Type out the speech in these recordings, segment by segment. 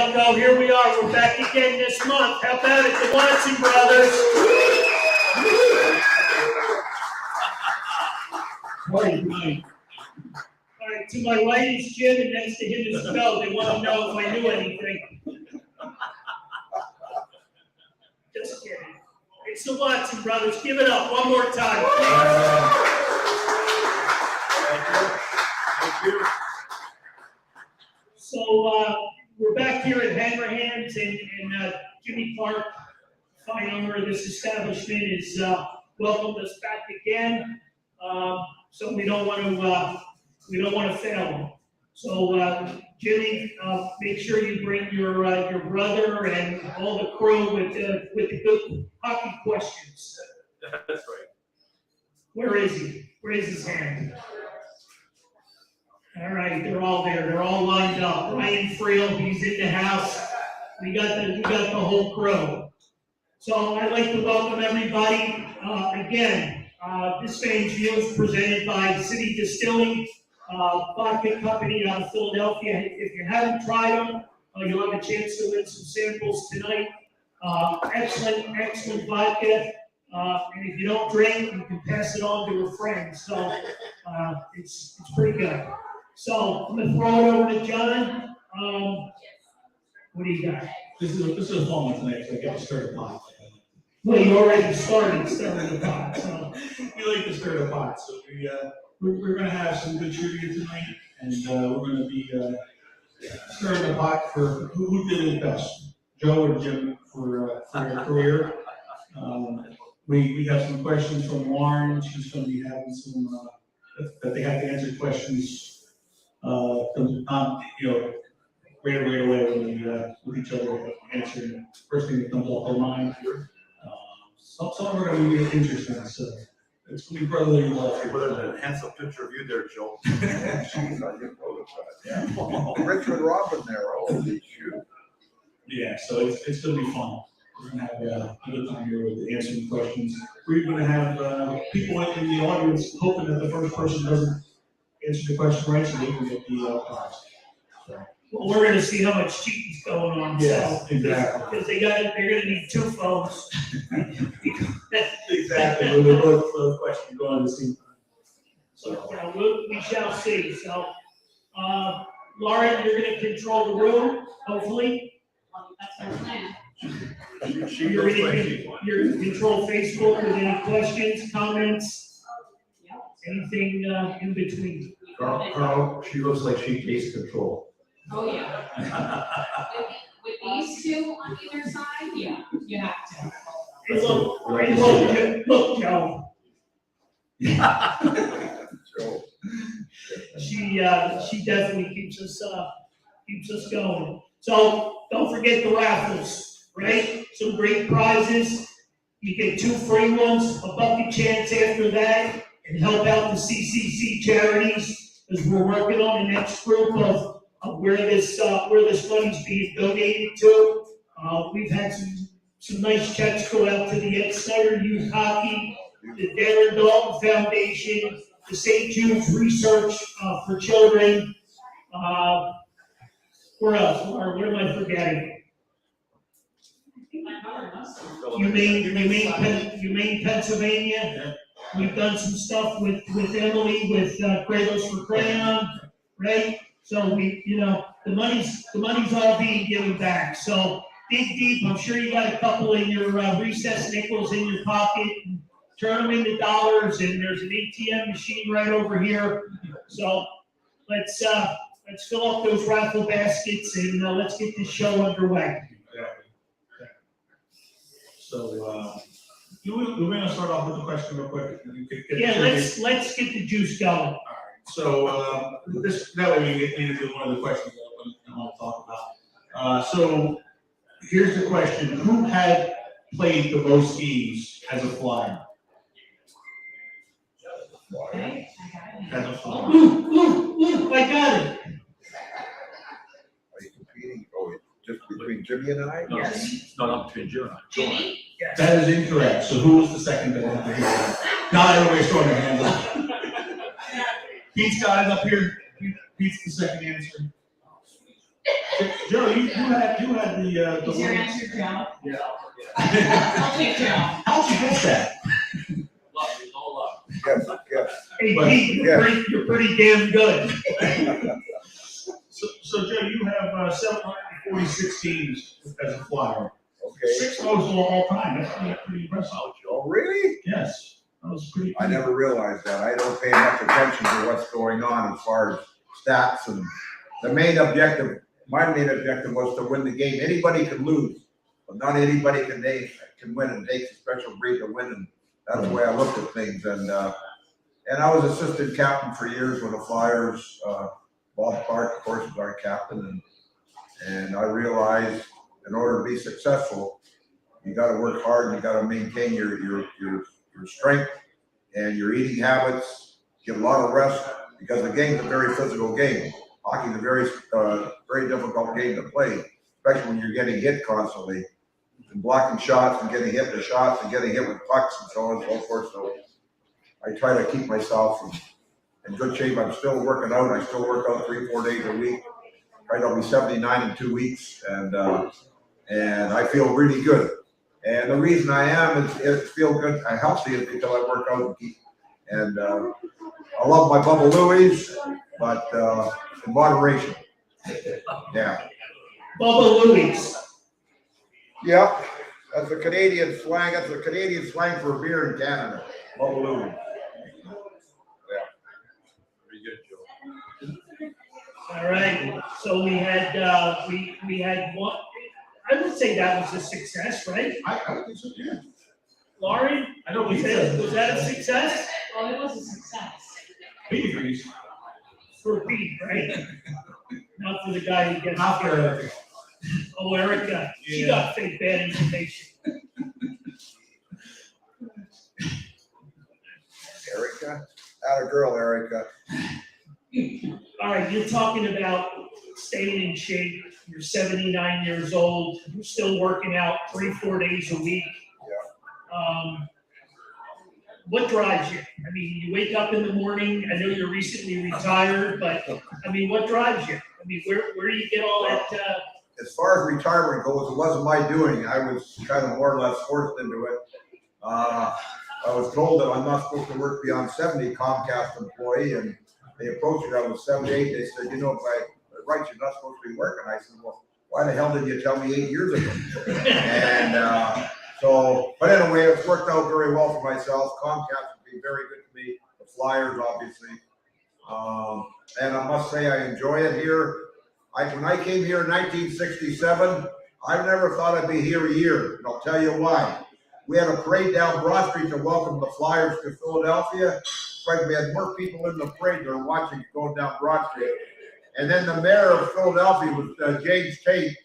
Elko. Here we are. We're back again this month. How about it, the Watson brothers? Right. All right, to my right is Jim, and next to him is Phil. They want to know if I knew anything. Just kidding. It's the Watson brothers. Give it up one more time. Thank you. So we're back here at Hanrahan's, and Jimmy Clark, fine owner of this establishment, is welcomed us back again. So we don't want to fail him. So Jimmy, make sure you bring your brother and all the crew with the good hockey questions. That's right. Where is he? Where is his hand? All right, they're all there. They're all lined up. Ryan Friel, he's in the house. We got the whole crew. So I'd like to welcome everybody again. This Fans View is presented by City Distilling, vodka company out of Philadelphia. If you haven't tried them, you'll have a chance to win some samples tonight. Excellent vodka. And if you don't drink, you can pass it on to a friend. So it's pretty good. So I'm going to throw it over to John. What do you got? This is a fun one tonight, so I get to stir the pot. Well, you already started stirring the pot, so. We like to stir the pot, so we're going to have some good trivia tonight, and we're going to be stirring the pot for who did it best, Joe or Jim, for their career. We have some questions from Lauren. She's going to be having some that they have to answer questions. Right away when we with each other answering first thing that comes off their mind. Some of them are going to be interesting, so it's going to be brotherly love here. Put an handsome picture of you there, Joe. She's on your prototype. Yeah. Richard Robin there. Holy shoot. Yeah, so it's going to be fun. We're going to have a good time here with answering questions. We're going to have people in the audience hoping that the first person doesn't answer the question right, so they can get the prize. Well, we're going to see how much cheating's going on. Yes, so, exactly. Because they're going to need two phones. Exactly. We're both questions going to see. So we shall see. So, Lauren, you're going to control the room, hopefully. That's our plan. She looks like she. You're going to control Facebook with any questions, comments, Yep. anything in between. Carl, she looks like she takes control. Oh, yeah. With these two on either side, yeah, you have to. Hey, look, Joe. Joe. She definitely keeps us going. So don't forget the raffles, right? Some great prizes. You get 2 free ones, a bucket chance after that, and help out the CCC charities as we're working on the next group of where this money's being donated to. We've had some nice checks go out to the Ed Snyder Youth Hockey, the Darren Dalton Foundation, the St. Jude's Research for Children. Where else? What am I forgetting? Humane Pennsylvania. We've done some stuff with Emily with Cradles for Crayon, right? So the money's all being given back. So dig deep. I'm sure you got a couple in your recessed nickels in your pocket. Turn them into dollars, and there's an ATM machine right over here. So let's fill up those raffle baskets and let's get this show underway. So we're going to start off with a question real quick. Yeah, let's get the juice going. All right. So that way we get into one of the questions that I want to talk about. So here's the question: who had played the most games as a flyer? Okay, I got it. As a flyer. Ooh, I got it. Are you competing? Oh, just between Jimmy and I? No, Yes. it's not between Jim and I. Jimmy? Yes. That is incorrect. So who was the second that had their hand up? Not everybody's throwing their hands up. Pete's got it up here. Pete's the second answer. Joe, you had the Is your one. answer Joe? Yeah. I'll take Joe. How'd you get that? Love, it's all love. Yes, yes. Hey, But- Pete, you're pretty damn good. So Joe, you have 746 teams as a flyer. Okay. 6 of those all time. That's pretty impressive. Oh, Joe. Oh, really? Yes, that was pretty. I never realized that. I don't pay much attention to what's going on as far as stats and the main objective. My main objective was to win the game. Anybody can lose, but not anybody can win, and takes a special breed to win. And that's the way I looked at things. And I was assistant captain for years with the Flyers. Bob Clark, of course, was our captain, and I realized in order to be successful, you got to work hard and you got to maintain your strength and your eating habits. Get a lot of rest because the game's a very physical game. Hockey's a very difficult game to play, especially when you're getting hit constantly and blocking shots and getting hit with shots and getting hit with pucks and so on and so forth. So I try to keep myself in good shape. I'm still working out. I still work out 3-4 days a week. Right, I'll be 79 in 2 weeks, and I feel really good. And the reason I am is feel good and healthy is because I work out and I love my Bubba Louie, but in moderation. Yeah. Bubba Louie. Yep. That's a Canadian slang. That's a Canadian slang for beer in Canada. Bubba Louie. Very good, Joe. All right, so we had one, I would say that was a success, right? I think so, yeah. Laurie, I know was that a success? Well, it was a success. Pete agrees. For Pete, right? Not for the guy who gets. Not for Erica. Oh, Erica, she Yeah. got fake bad information. Erica. Atta girl, Erica. All right, you're talking about staying in shape. You're 79 years old. You're still working out 3-4 days a week. What drives you? I mean, you wake up in the morning. I know you're recently retired, but I mean, what drives you? I mean, where do you get all that? As far as retirement goes, it wasn't my doing. I was kind of more or less forced into it. I was told that I'm not supposed to work beyond 70, Comcast employee, and they approached me. I was 78. They said, you know, by rights, you're not supposed to be working. I said, well, why the hell did you tell me 8 years ago? And but anyway, it's worked out very well for myself. Comcast has been very good to me. The Flyers, obviously. And I must say, I enjoy it here. When I came here in 1967, I never thought I'd be here a year, and I'll tell you why. We had a parade down Broad Street to welcome the Flyers to Philadelphia. Right, we had more people in the parade than were watching going down Broad Street. And then the mayor of Philadelphia was James Tate,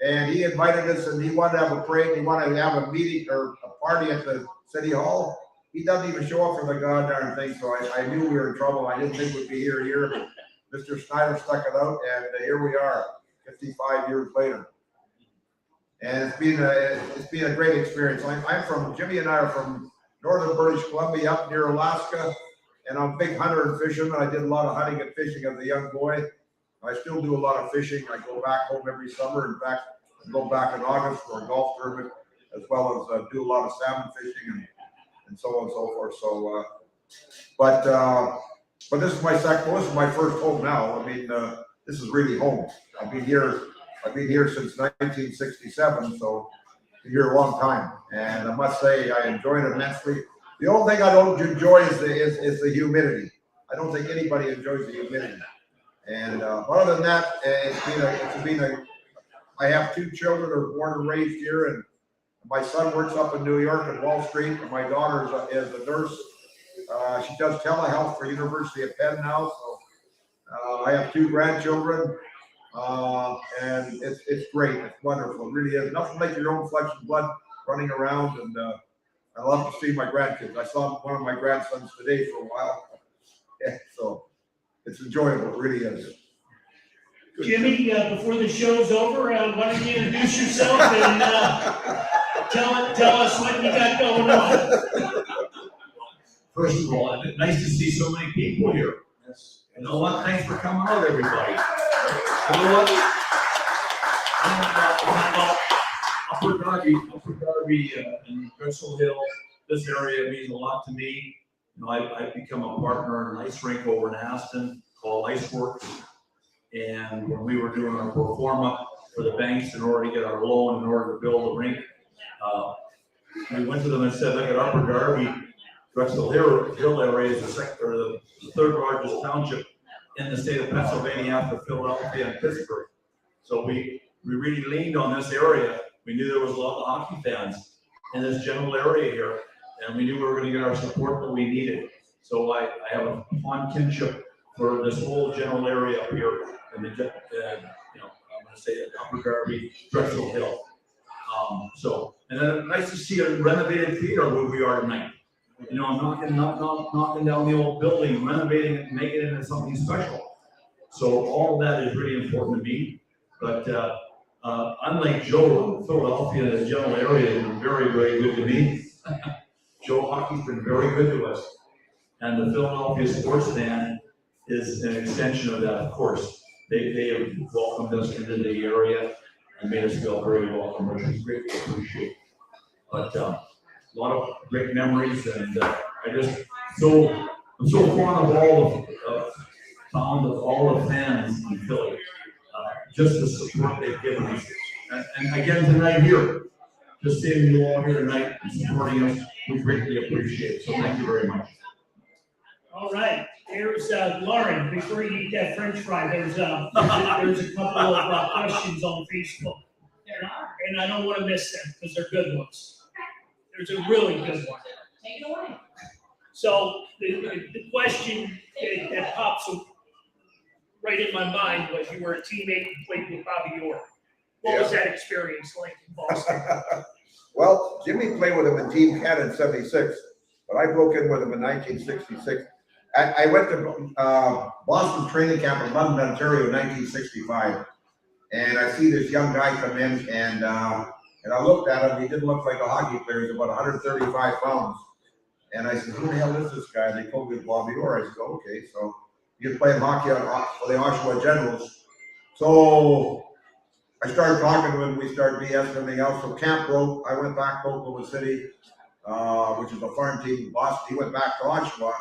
and he invited us, and he wanted to have a parade, and he wanted to have a meeting or a party at the city hall. He doesn't even show up for the goddamn thing, so I knew we were in trouble. I didn't think we'd be here a year, but Mr. Snyder stuck it out, and here we are, 55 years later. And it's been a great experience. Jimmy and I are from northern British Columbia, up near Alaska, and I'm a big hunter and fisherman. I did a lot of hunting and fishing as a young boy. I still do a lot of fishing. I go back home every summer. In fact, I go back in August for a golf tournament, as well as do a lot of salmon fishing and so on and so forth. So, but this is my this is my first home now. I mean, this is really home. I've been here since 1967, so I've been here a long time. And I must say, I enjoy it immensely. The only thing I don't enjoy is the humidity. I don't think anybody enjoys the humidity. And other than that, I have 2 children who are born and raised here, and my son works up in New York at Wall Street, and my daughter is a nurse. She does telehealth for University of Penn now. So I have 2 grandchildren, and it's great. It's wonderful. It really is. Nothing like your own flesh and blood running around, and I love to see my grandkids. I saw one of my grandsons today for a while. Yeah, so it's enjoyable. It really is. Jimmy, before the show's over, why don't you introduce yourself and tell us what you got going on? First of all, nice to see so many people here. Yes. You know what? Thanks for coming out, everybody. You know what? Upper Darby, and Drexel Hill, this area means a lot to me. You know, I've become a partner in an ice rink over in Aston called Ice Works. And when we were doing our pro forma for the banks in order to get our loan, in order to build a rink, we went to them and said, look at Upper Darby, Drexel Hill area is the third largest township in the state of Pennsylvania after Philadelphia and Pittsburgh. So we really leaned on this area. We knew there was a lot of hockey fans in this general area here, and we knew we were going to get our support that we needed. So I have a fond kinship for this whole general area up here, and I'm going to say Upper Darby, Drexel Hill. And then nice to see a renovated theater where we are tonight. You know, knocking down the old building, renovating it, making it into something special. So all of that is really important to me. But unlike Joe, Philadelphia, the general area has been very, very good to me. Joe hockey's been very good to us. And the Philadelphia sports fan is an extension of that, of course. They have welcomed us into the area and made us feel very welcome, which we greatly appreciate. But a lot of great memories, and I'm so fond of all the fans in Philly. Just the support they've given us. And again tonight here, just seeing you all here tonight and supporting us, we greatly appreciate it. So thank you very much. All right, here's Lauren. Before you eat that French fry, there's a couple of questions on Facebook, and I don't want to miss them because they're good ones. There's a really good one. Take it away. So the question that pops right in my mind was you were a teammate and played with Bobby Orr. What was that experience like in Boston? Well, Jimmy played with him in Team Canada in '76, but I broke in with him in 1966. I went to Boston training camp in London, Ontario in 1965, and I see this young guy come in, and I looked at him. He didn't look like a hockey player. He's about 135 pounds. And I said, who the hell is this guy? And they told me it's Bobby Orr. I said, okay, so you're playing hockey for the Oshawa Generals. So I started talking to him. We started BS and everything else. So camp broke. I went back to Oklahoma City, which is a farm team in Boston. He went back to Oshawa.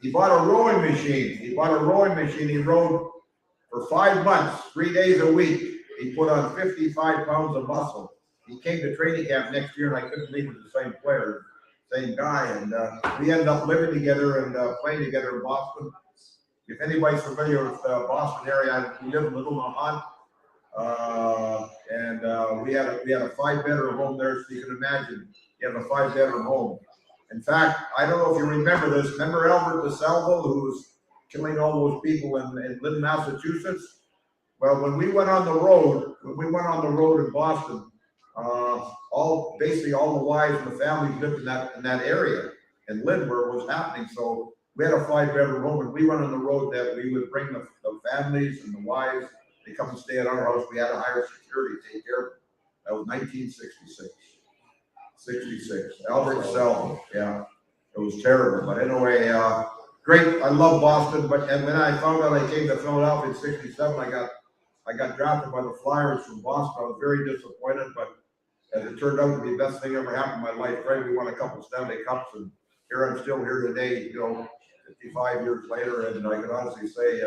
He bought a rowing machine. He rowed for 5 months, 3 days a week. He put on 55 pounds of muscle. He came to training camp next year, and I couldn't believe it was the same player, same guy. And we ended up living together and playing together in Boston. If anybody's familiar with the Boston area, we live in Little Nahat. We had a 5-bedroom home there, so you can imagine you have a 5-bedroom home. In fact, I don't know if you remember this. Remember Albert DeSalvo, who was killing all those people in Lyndon, Massachusetts? Well, when we went on the road in Boston, basically all the wives and the families lived in that area in Lynn where it was happening. So we had a 5-bedroom home, and we went on the road that we would bring the families and the wives. They come and stay at our house. We had to hire security to take care of them. That was 1966. 66. Albert Self. Yeah. It was terrible. But anyway, great. I love Boston. And when I found out I came to Philadelphia in 67, I got drafted by the Flyers from Boston. I was very disappointed, but as it turned out to be the best thing ever happened in my life. Right? We won a couple Stanley Cups, and here I'm still here today, 55 years later, and I can honestly say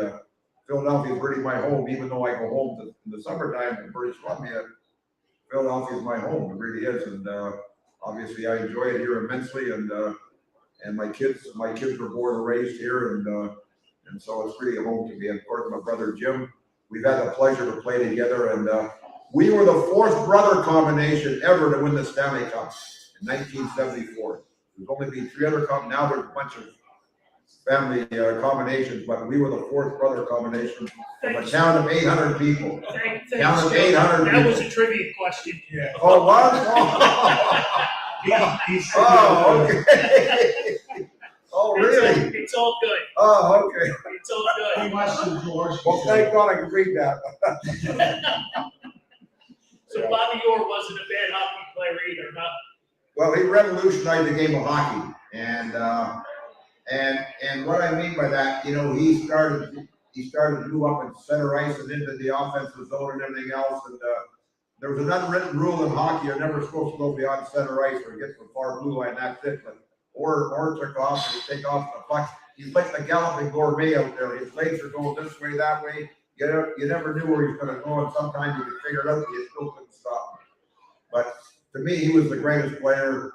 Philadelphia is really my home, even though I go home in the summertime in British Columbia. Philadelphia is my home. It really is, and obviously I enjoy it here immensely, and my kids were born and raised here, and so it's really a home to me. And of course, my brother Jim, we've had the pleasure to play together, and we were the 4th brother combination ever to win the Stanley Cup in 1974. There's only been 3 other cups. Now there's a bunch of family combinations, but we were the 4th brother combination from a town of 800 people. Town of 800 That was a trivia question. Yeah. Oh, what? Oh, okay. Oh, really? It's all good. Oh, okay. It's all good. He watched the George. Well, thank God I can read that. So Bobby Orr wasn't a bad hockey player either, huh? Well, he revolutionized the game of hockey, and what I mean by that, he started to move up in center ice and into the offensive zone and everything else, there was an unwritten rule in hockey, you're never supposed to go beyond center ice or get to the far blue line, that's it, but or took off, and he take off the puck. He's like the galloping gourmet out there. His legs are going this way, that way. You never knew where he was going to go, and sometimes you could figure it out, but you still couldn't stop him. But to me, he was the greatest player,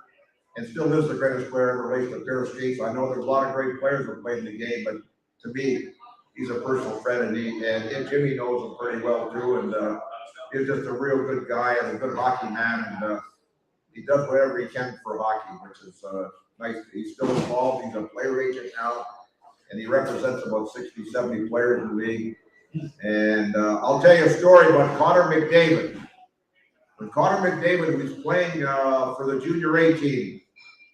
and still is the greatest player ever raced a pair of skates. I know there's a lot of great players who played in the game, but to me, he's a personal friend, and Jimmy knows him pretty well too. And he's just a real good guy and a good hockey man, and he does whatever he can for hockey, which is nice. He's still involved. He's a player agent now, and he represents about 60, 70 players in the league. And I'll tell you a story about Connor McDavid. When Connor McDavid was playing for the junior A team,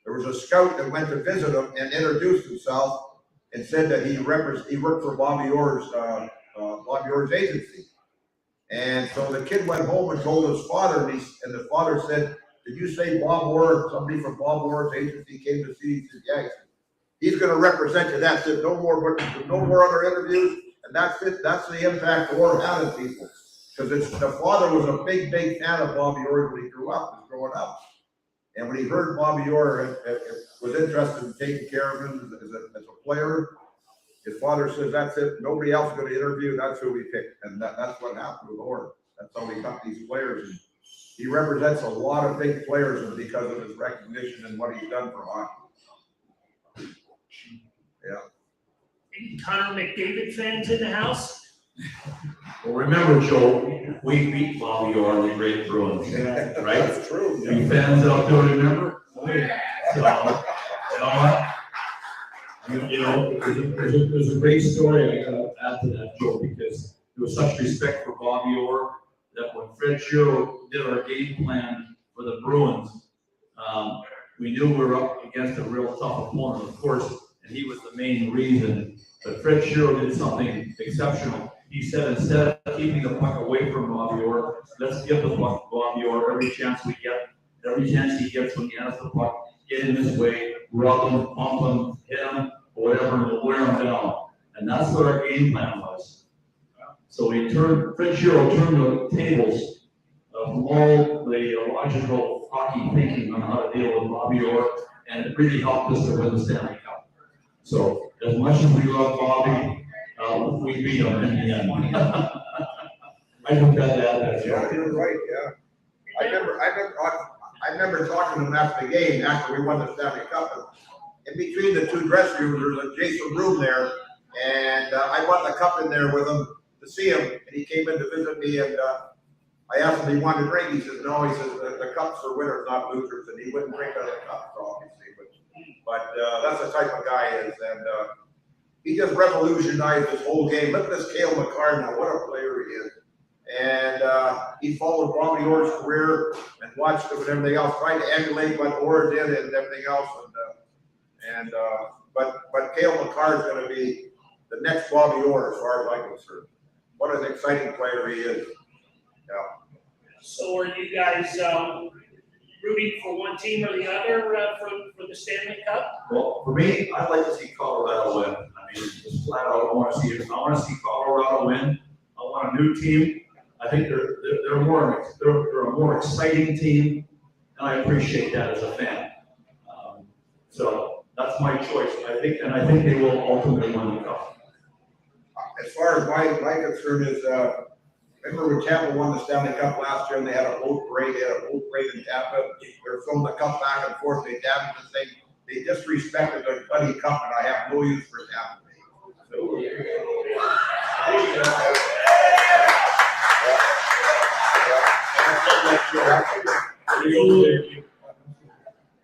there was a scout that went to visit him and introduced himself and said that he worked for Bobby Orr's agency. And so the kid went home and told his father, and the father said, "Did you say Bob Orr, somebody from Bob Orr's agency came to see you?" He said, "Yeah." He said, "He's going to represent you. That's it. No more other interviews." And that's it. That's the impact Orr had on people. Because the father was a big fan of Bobby Orr when he grew up, growing up. And when he heard Bobby Orr was interested in taking care of him as a player, his father says, "That's it. Nobody else is going to interview. That's who we picked." And that's what happened with Orr. That's how we got these players. And he represents a lot of big players because of his recognition and what he's done for hockey. Yeah. Any Connor McDavid fans in the house? Well, remember, Joe, we beat Bobby Orr in the Great Bruins, Yeah, right? that's true. You fans out there remember? So, you know, there's a great story I got to add to that, Joe, because there was such respect for Bobby Orr that when Fred Shiro did our game plan for the Bruins, we knew we were up against a real tough opponent, of course, and he was the main reason. But Fred Shiro did something exceptional. He said, instead of keeping the puck away from Bobby Orr, let's give the puck to Bobby Orr every chance we get. Every chance he gets when he has the puck, get in his way, rub him, pump him, hit him, or whatever, and we'll wear him down. And that's what our game plan was. So Fred Shiro turned the tables from all the logical hockey thinking on how to deal with Bobby Orr, and it really helped us to win the Stanley Cup. So as much as we love Bobby, we beat him in the end. I don't got that. Yeah, you're right. Yeah, I remember talking to him after the game, after we won the Stanley Cup. And in between the two dressing rooms, there was a Jason room there, and I brought the cup in there with him to see him. And he came in to visit me, and I asked him if he wanted to drink. He says no. He says the cups are winners, not losers, and he wouldn't drink out of the cups, obviously. But that's the type of guy he is, and he just revolutionized this whole game. Look at this Cale McCarr now, what a player he is. And he followed Bobby Orr's career and watched him and everything else, trying to emulate what Orr did and everything else. But Cale McCarr is going to be the next Bobby Orr, as far as I'm concerned. What an exciting player he is. Yeah. So are you guys rooting for one team or the other for the Stanley Cup? Well, for me, I'd like to see Colorado win. I mean, just flat out, I want to see Colorado win. I want a new team. I think they're a more exciting team, and I appreciate that as a fan. So that's my choice. I think they will ultimately win the cup. As far as my concern is, remember when Tampa won the Stanley Cup last year and they had a boat parade? They had a boat parade in Tampa. They were throwing the cup back and forth. They damaged the thing. They disrespected the bloody cup, and I have no use for Tampa.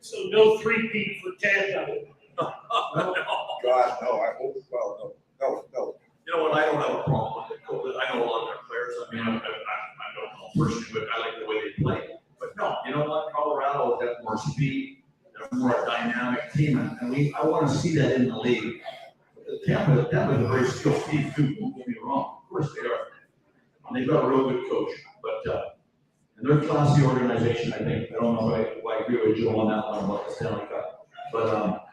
So no three-peat for Tampa. God, no, I hope, well, no. You know what? I don't have a problem with it. I know a lot of their players. I mean, I don't know personally, but I like the way they play. But no, you know what? Colorado has got more speed. They're more a dynamic team, and I want to see that in the league. Tampa is a very skilled team too. Don't get me wrong. Of course they are. And they've got a real good coach, but and they're a classy organization. I think. I don't know if I agree with Joe on that one about the Stanley Cup, but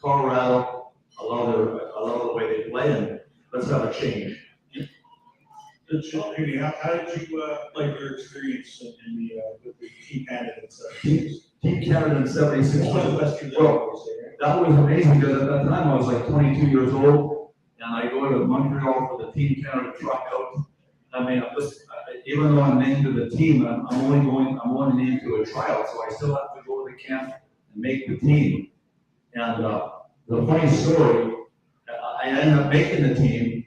Colorado. I love the way they play, and let's have a change. How did you, like your experience in the, with the team candidates? Team Canada in 76. What was the best team? Well, that was amazing because at that time I was like 22 years old and I go to Montreal for the Team Canada tryout. I mean, even though I'm named to the team, I'm only named to a tryout, so I still have to go to the camp and make the team. And the funny story, I ended up making the team,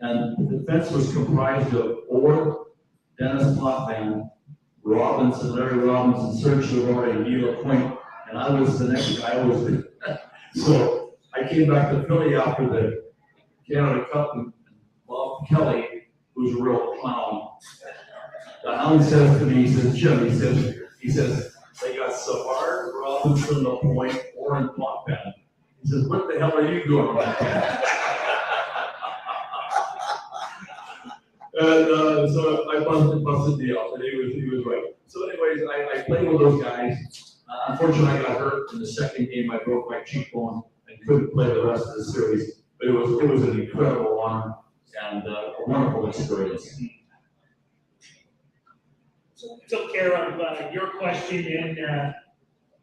and the defense was comprised of Orr, Dennis Potvin, Robinson, Larry Robinson, Serge Levard, and Neil Point, and I was the next guy over. So I came back to Philly after the Canada Cup, and Bob Kelly, who's a real clown. The hound says to me, he says, Jim, he says, they got Savard, Robinson, LaPointe, Orr, and Potvin. He says, what the hell are you doing on that? And so I busted the out, and he was right. So anyways, I played with those guys. Unfortunately, I got hurt in the second game. I broke my cheekbone and couldn't play the rest of the series. But it was an incredible honor and a wonderful experience. So we took care of your question and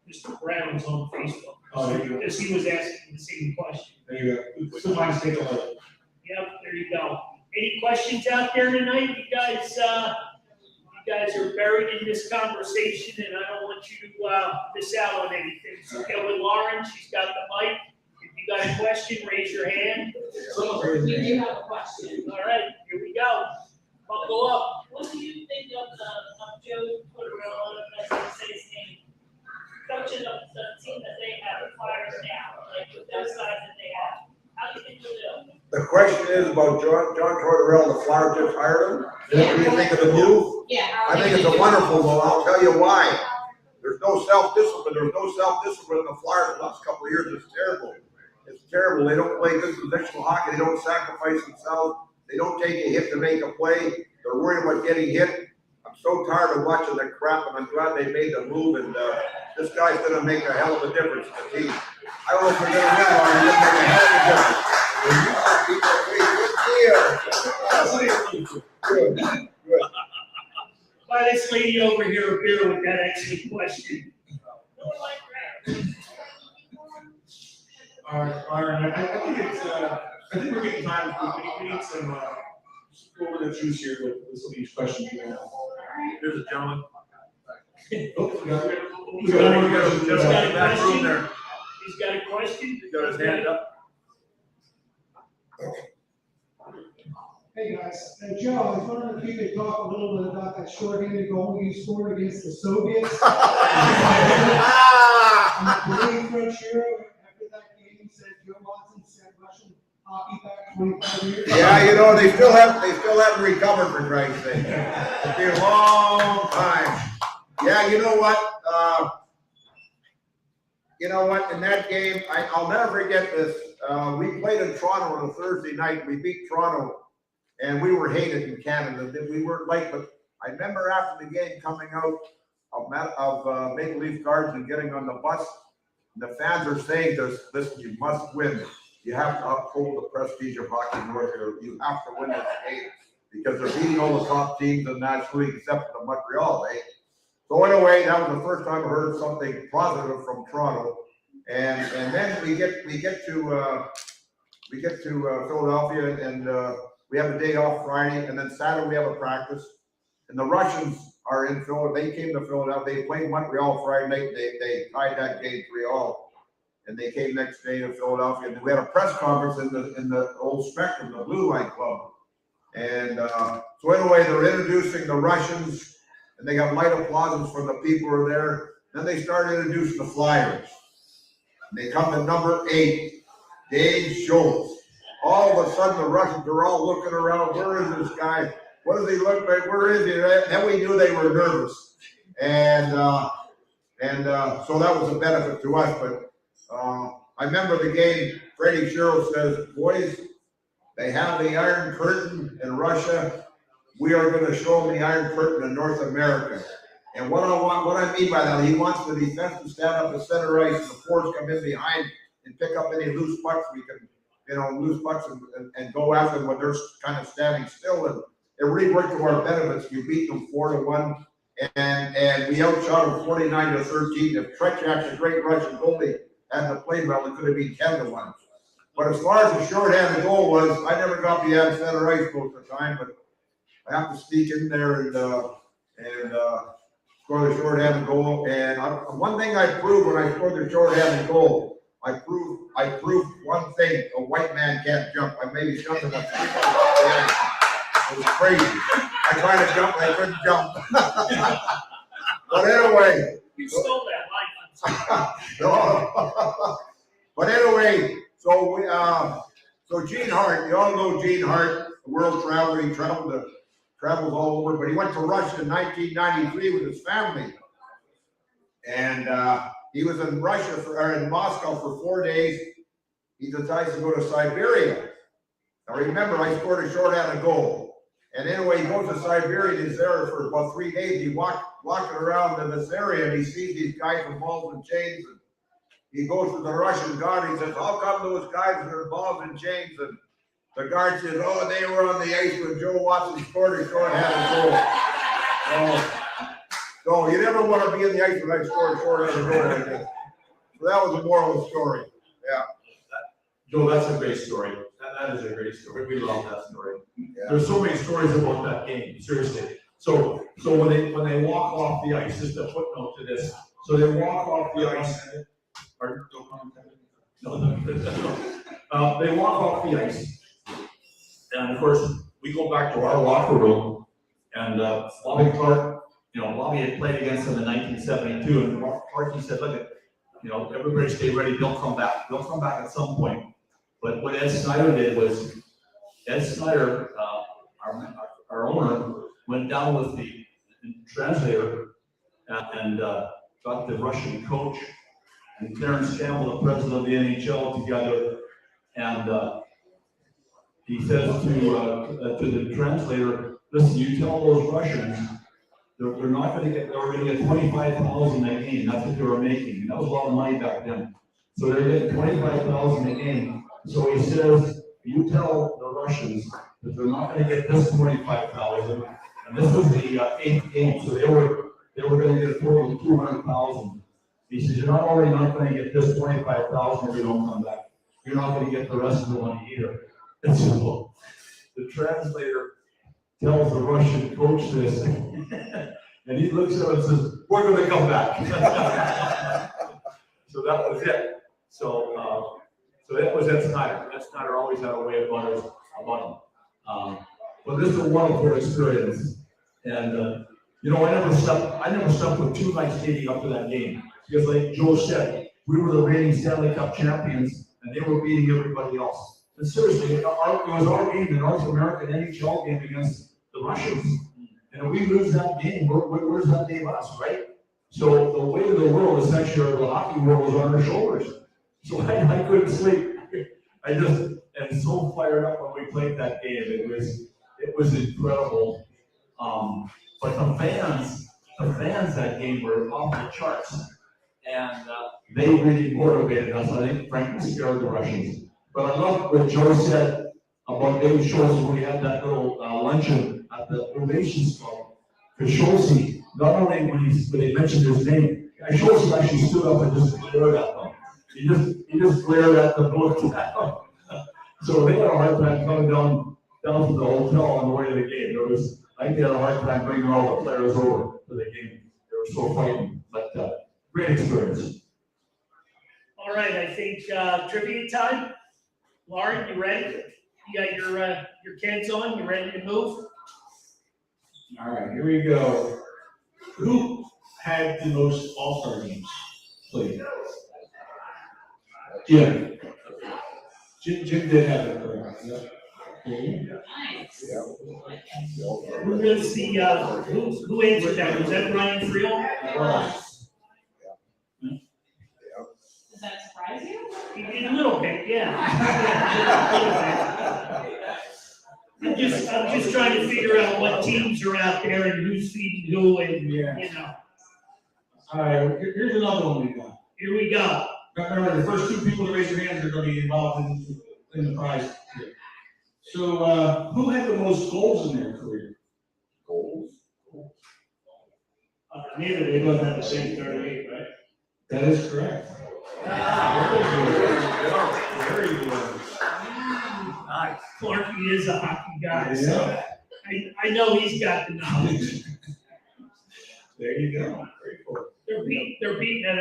Mr. Brown's on Facebook. Oh, there you go. Because he was asking the same question. There you go. Somebody's take a look. Yep, there you go. Any questions out there tonight? You guys are buried in this conversation, and I don't want you to miss out on anything. So get with Lauren. She's got the mic. If you got a question, raise your hand. We do have a question. All right, here we go. Buckle up. What do you think of Joe Tortorella, that's how you say his name, coaching of the team that they have, the Flyers now, like with those guys that they have? How do you think they'll do? The question is about John Tortorella, the Flyers just hired him. What do you think of the move? Yeah. I think it's a wonderful move. I'll tell you why. There's no self-discipline. There's no self-discipline in the Flyers the last couple of years. It's terrible. It's terrible. They don't play good positional hockey. They don't sacrifice themselves. They don't take a hit to make a play. They're worried about getting hit. I'm so tired of watching that crap, and I'm glad they made the move. And this guy's going to make a hell of a difference to the team. I don't know if they're going to win or he's going to make a hell of a difference. Good. Buy this lady over here a beer with that excellent question. All right, I think we're getting time. We need some, go over the juice here with some of these questions. Here's a gentleman. Oh, we got it. He's got a Just got a back room question. there. He's got a question. He's got his hand up. Hey guys, Joe, I was wondering if you could talk a little bit about that shorthanded goal you scored against the Soviets. After that game, you said Joe Watson set Russian hockey back 25 years. Yeah, you know, they still haven't recovered, for Christ's sake. It's been a long time. Yeah, you know what? In that game, I'll never forget this. We played in Toronto on a Thursday night. We beat Toronto, and we were hated in Canada. We weren't liked, but I remember after the game coming out of Maple Leaf Gardens and getting on the bus, the fans are saying to us, listen, you must win. You have to uphold the prestige of hockey in North America. You have to win this game because they're beating all the top teams in the National League except for the Montreal, eh? So anyway, that was the first time I heard something positive from Toronto. And then we get to Philadelphia, and we have a day off Friday, and then Saturday we have a practice. And the Russians are in Philadelphia. They came to Philadelphia. They played Montreal Friday night. They tied that game 3-3, and they came next day to Philadelphia. And we had a press conference in the old Spectrum, the Blue Line Club. And so anyway, they're introducing the Russians, and they got light applauses from the people who are there. Then they started introducing the Flyers. And they come to number 8, Dave Schultz. All of a sudden, the Russians are all looking around. Where is this guy? What does he look like? Where is he? Then we knew they were nervous. And so that was a benefit to us. But I remember the game, Freddie Sherrill says, boys, they have the Iron Curtain in Russia. We are going to show them the Iron Curtain in North America. And what I mean by that, he wants the defense to stand up to center ice and the forwards come in behind and pick up any loose pucks we can, loose pucks and go after them when they're kind of standing still. it really worked to our benefits. We beat them 4-1, and we outshot them 49-13. If Tretiak, the great Russian goalie, hadn't played well, it could have been 10-1. But as far as the shorthanded goal was, I never got the center ice most of the time, but I have to sneak in there and score the shorthanded goal. And one thing I proved when I scored the shorthanded goal, I proved one thing: a white man can't jump. I maybe jumped enough. It was crazy. I tried to jump, I couldn't jump. But anyway. You stole that life. No. But anyway, so Gene Hart, you all know Gene Hart, the world traveler. He travels all over, but he went to Russia in 1993 with his family, and he was in in Moscow for 4 days. He decides to go to Siberia. Now remember, I scored a shorthanded goal. And anyway, he goes to Siberia and he's there for about 3 days. He walking around in this area and he sees these guys with balls and chains. And he goes to the Russian guard. He says, "How come those guys are balls and chains?" And the guard says, "Oh, they were on the ice when Joe Watson scored a shorthanded goal." So you never want to be in the ice when I score a shorthanded goal like this. So that was the moral of the story. Yeah. Joe, that's a great story. That is a great story. We love that story. Yeah. There's so many stories about that game, seriously. So when they walk off the ice, just a footnote to this. So they walk off the ice. They walk off the ice. And of course, we go back to our locker room, and Bobby Clark, Bobby had played against him in 1972, and Clark, said, "Look, everybody stay ready. They'll come back. They'll come back at some point." But what Ed Snyder did was, Ed Snyder, our owner, went down with the translator and got the Russian coach and Clarence Campbell, the president of the NHL, together, and he says to the translator, "Listen, you tell those Russians they're not going to get. They're going to get 25,000 a game. That's what they were making. And that was a lot of money back then. So they're getting 25,000 a game." So he says, "You tell the Russians that they're not going to get this 25,000." And this was the 8th game, so they were going to get a total of 200,000. He says, "You're not only not going to get this 25,000 if you don't come back, you're not going to get the rest of the money either." And so the translator tells the Russian coach this, and he looks at him and says, "We're going to come back." So that was it. So that was Ed Snyder. Ed Snyder always had a way about him. But this is a wonderful experience. And I never slept with 2 nights leading up to that game. Because like Joe said, we were the reigning Stanley Cup champions, and they were beating everybody else. And seriously, it was our game, the North American NHL game against the Russians. And if we lose that game, where's that game us, right? So the weight of the world, essentially, the hockey world, was on our shoulders. So I couldn't sleep. I just am so fired up when we played that game. It was incredible. But the fans that game were off the charts, and they really motivated us. I think frankly scared the Russians. But I love what Joe said about David Schultz when we had that little luncheon at the Relations Club. Because Schultz, not only when they mentioned his name, Schultz actually stood up and just glared at them. He just glared at the book. So they had a hard time coming down to the hotel on the way to the game. I think they had a hard time bringing all the players over to the game. They were so frightened, but great experience. All right, I think trivia time. Lauren, you ready? You got your kids on? You ready to move? All right, here we go. Who had the most All-Star games played? Jim. Jim did have it correct. Nice. We're gonna see, who answered that? Was that Ryan Friel? Does that surprise you? A little bit, yeah. I'm just trying to figure out what teams are out there and who's feeding who and, All right, here's another one we got. Here we go. Remember, the first 2 people to raise their hands are going to be involved in the prize here. So, who had the most goals in their career? Goals? Neither, they both have the same 38, right? That is correct. Very good. Nice. Clarky is a hockey guy, Yeah. so I know he's got the knowledge. There you go. Very cool. They're beating at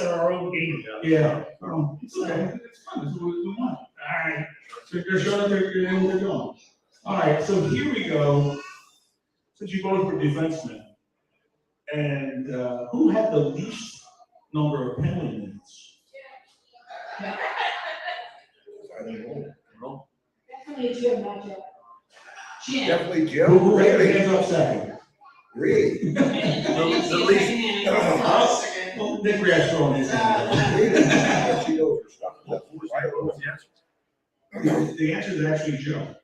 our own game. Yeah. Oh, it's okay. It's fun. It's what we want. All right. So they're showing they're going. All right. So here we go. Since you both were defensemen, and who had the least number of penalty minutes? I don't know. Definitely Jim, not Joe. Jim. Definitely Who Jim, had their really? hands up second? Really? The least. Well, Nick Rias throwing his hand up. The answer is actually Joe.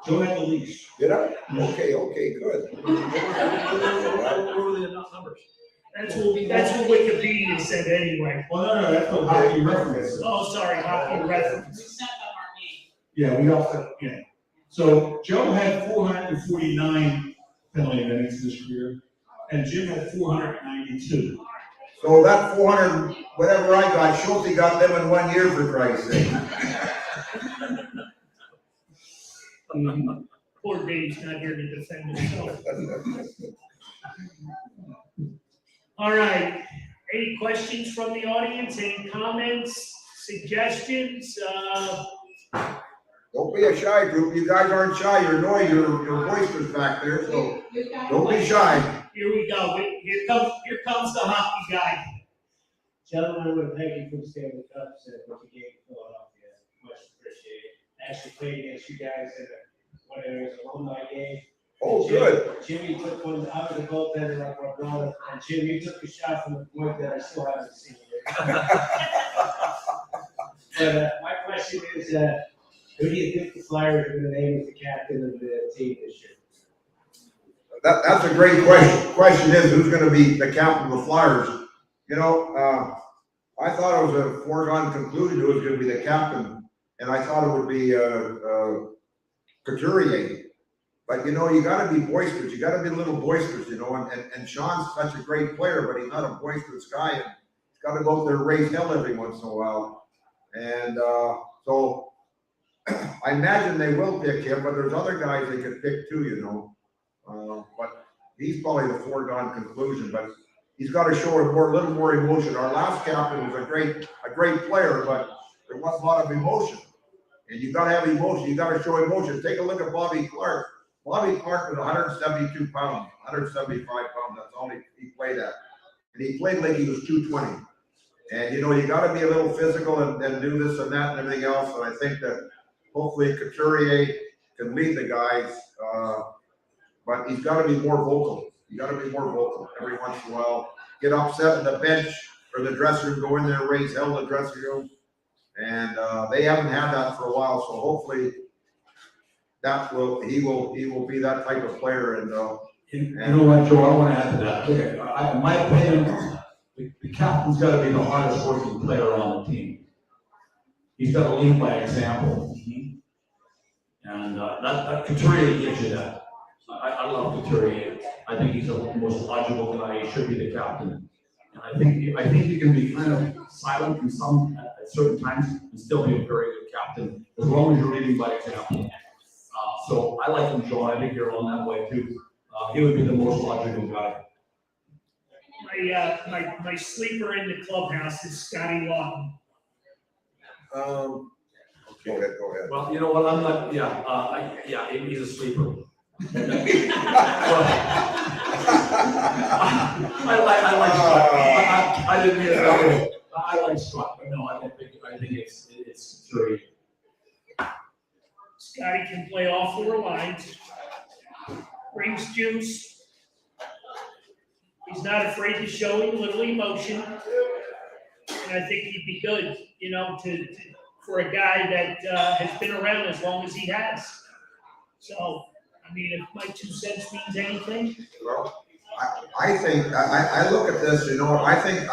Joe had the least. Did I? Okay, good. What were the numbers? That's what Wikipedia said anyway. Well, no, that's what hockey reference. Oh, sorry, hockey reference. It's not about our name. Yeah, we also, yeah. So Joe had 449 penalty minutes this year, and Jim had 492. So that 400, whatever I got, Schulte got them in 1 year, for Christ's sake. Poor Dave's not here to defend himself. All right, any questions from the audience, any comments, suggestions? Don't be a shy group. You guys aren't shy. You're annoying. You're boisterous back there, so don't be shy. Here we go, here comes the hockey guy. Gentlemen, I want to thank you for the Stanley Cup set, what you gave Philadelphia, much appreciated. I actually played against you guys in one of those alumni game. Oh, good. Jimmy took one out of the goaltender like my brother, and Jim, you took a shot from the point that I still haven't seen yet. But my question is, who do you think the Flyers are going to name as the captain of the team this year? That's a great question. Question is, who's going to be the captain of the Flyers? You know, I thought it was a foregone conclusion who was going to be the captain, and I thought it would be Couturier. But you know, you got to be boisterous. You got to be a little boisterous, you know. And Sean's such a great player, but he's not a boisterous guy. And he's got to go out there and raise hell every once in a while. And so I imagine they will pick him, but there's other guys they could pick too, you know. But he's probably the foregone conclusion. But he's got to show a little more emotion. Our last captain was a great player, but there wasn't a lot of emotion. And you got to have emotion. You got to show emotion. Take a look at Bobby Clark. Bobby Clark was 172 pounds, 175 pounds. That's all he played at. And he played like he was 220. And, you know, you got to be a little physical and do this and that and everything else. And I think that hopefully Couturier can lead the guys. But he's got to be more vocal. You got to be more vocal every once in a while. Get upset on the bench or the dressing room, go in there, raise hell in the dressing room. And they haven't had that for a while. So hopefully he will be that type of player. And You know what, Joe, I want to add to that. Okay, in my opinion, the captain's got to be the hardest working player on the team. He's got to lead by example. And that Couturier gives you that. I love Couturier. I think he's the most logical guy. He should be the captain. And I think he can be kind of silent in some at certain times and still be a very good captain as long as you're leading by example. So I like him, Joe. I think you're on that way too. He would be the most logical guy. My sleeper in the clubhouse is Scotty Lawton. go ahead. Well, you know what? I'm not. He's a sleeper. I like Scott. I didn't mean it. I like Scott, but no, I think it's Couturier. Scotty can play all four lines. Brings juice. He's not afraid to show a little emotion. And I think he'd be good, you know, for a guy that has been around as long as he has. So, I mean, if my 2 cents means anything. Well, I think I look at this, you know. I think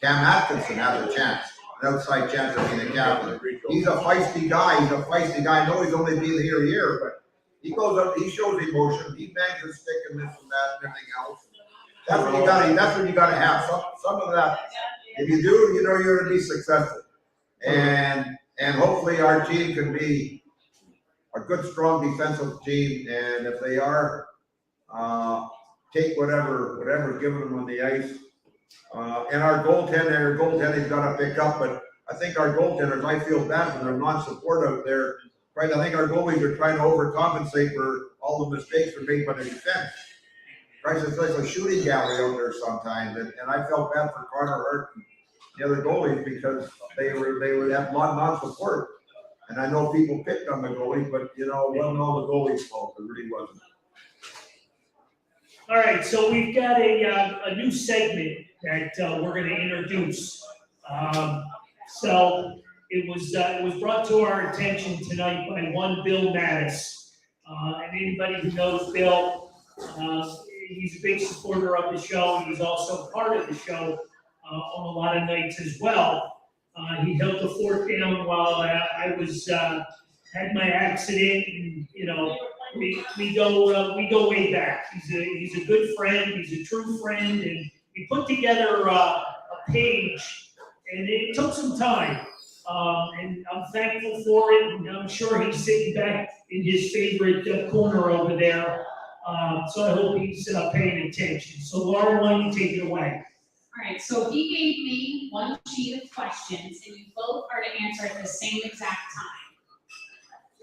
Cam Atkinson has a chance. an outside chance of being a captain. He's a feisty guy. I know he's only been here a year, but he goes up, he shows emotion, he bangs his stick and this and that and everything else. That's what you gotta have. Some of that. If you do, you know you're gonna be successful. And hopefully our team can be a good, strong defensive team. And if they are, take whatever's given them on the ice. And our goaltending's gotta pick up, but I think our goaltenders, I feel bad for their non-support out there. Right, I think our goalies are trying to overcompensate for all the mistakes that are made by the defense. Right, it's like a shooting gallery out there sometimes, and I felt bad for Hanrahan and the other goalies because they would have non-support. And I know people picked on the goalies, but you know, it wasn't all the goalies' fault, it really wasn't. All right, so we've got a new segment that we're gonna introduce. So it was brought to our attention tonight by one Bill Mattis. And anybody who knows Bill, he's a big supporter of the show. He's also part of the show on a lot of nights as well. He held the fort down while I was had my accident, and you know we go way back. He's a good friend. He's a true friend, and we put together a page, and it took some time. And I'm thankful for it, and I'm sure he's sitting back in his favorite corner over there. So I hope he's paying attention. So Laura, why don't you take it away? All right, so he gave me one sheet of questions, and you both are to answer at the same exact time.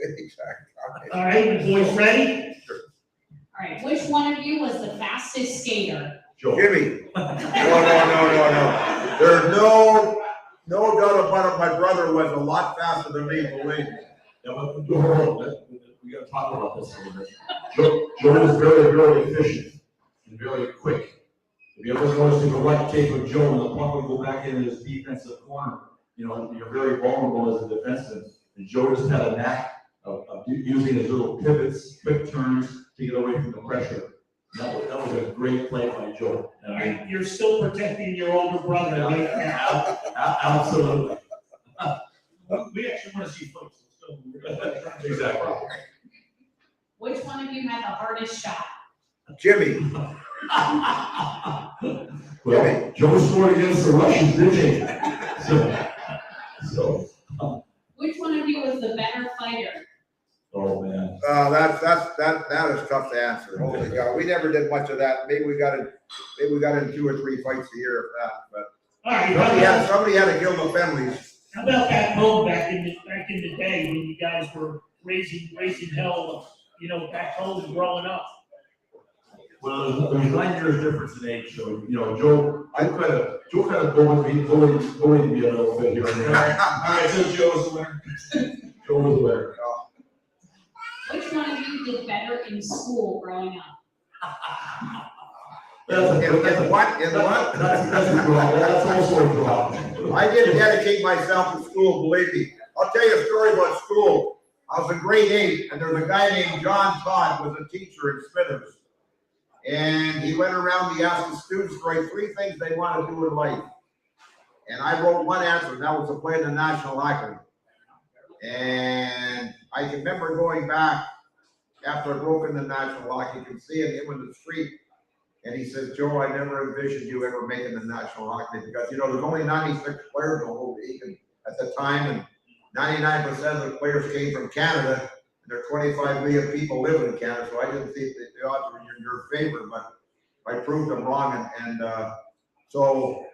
Exactly. All right, you boys ready? All right, which one of you was the fastest skater? Jimmy. No. There's no doubt about it. My brother was a lot faster than me, believe me. We gotta talk about this a little bit. Joe is very, very efficient and very quick. If you ever notice the right take with Joe, and the puck would go back into his defensive corner, you know, you're very vulnerable as a defenseman. And Joe just had a knack of using his little pivots, quick turns to get away from the pressure. That was a great play by Joe. All right, you're still protecting your older brother right now. Absolutely. We actually want to see folks, so. Exactly. Which one of you had the hardest shot? Jimmy. Well, Joe scored against the Russians, didn't he? So. Which one of you was the better fighter? Oh, man. That is tough to answer. Holy cow, we never did much of that. Maybe we got in 2 or 3 fights a year, if that. But All right, somebody had to kill the families. how about back home back in the day when you guys were raising hell, you know, back home and growing up? Well, there's 9 years difference in age, so, you know, Joe kind of bullied me a little bit here and All there. right, so Joe's the winner. Joe was aware. Which one of you did better in school growing up? In what? That's a draw. That's also a draw. I didn't dedicate myself to school, believe me. I'll tell you a story about school. I was in grade 8, and there was a guy named John Todd, was a teacher in Smithers. And he went around, he asked the students to write 3 things they want to do in life. And I wrote one answer, and that was to play in the National Hockey League. And I can remember going back after I broke in the National Hockey League and seeing him in the street. And he said, Joe, I never envisioned you ever making the National Hockey League because, you know, there's only 96 players in the whole league at the time, and 99% of the players came from Canada, and there are 25 million people living in Canada, so I didn't think that the odds were in your favor, but I proved them wrong, so